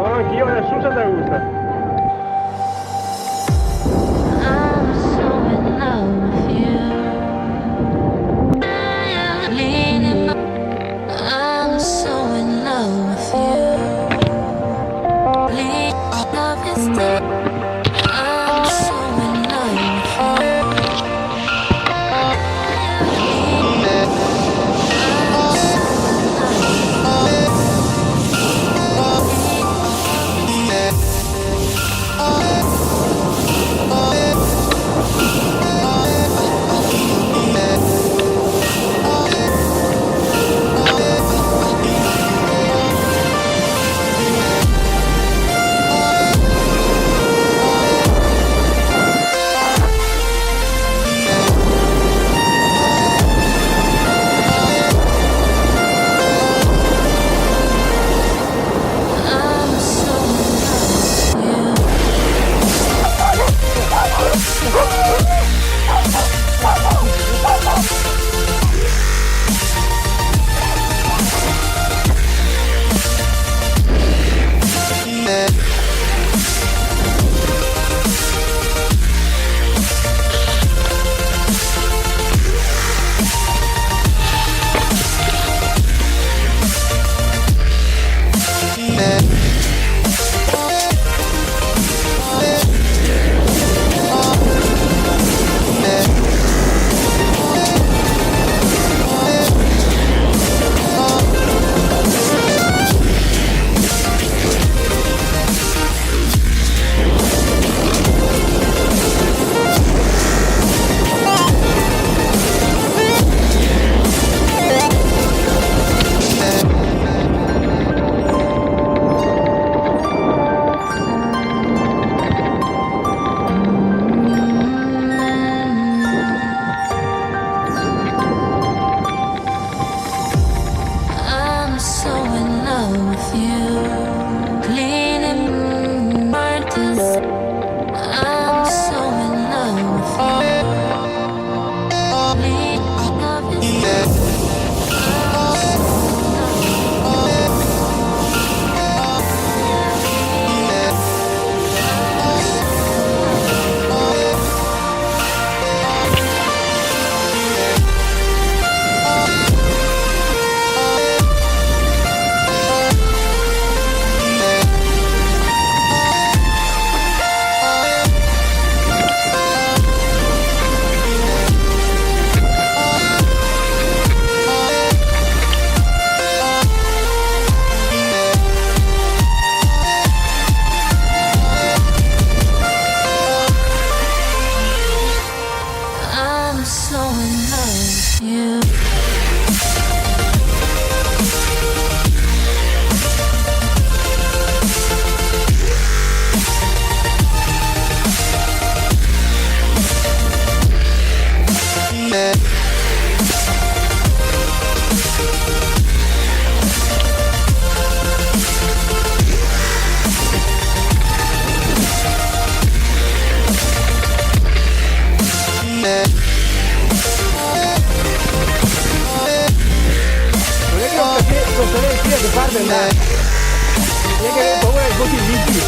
Anch'io nel Susa da gusta. I'm so in love with you. I'm so in love with you. Love is dead. I'm so in love with you. I'm so in love with you. I'm so in love with you. Cleaning martyrs. I'm so in love with you. Love is dead. I'm so in love with you. Non è che ho capito, non è che fare della... Non è che ho paura dei voti liti.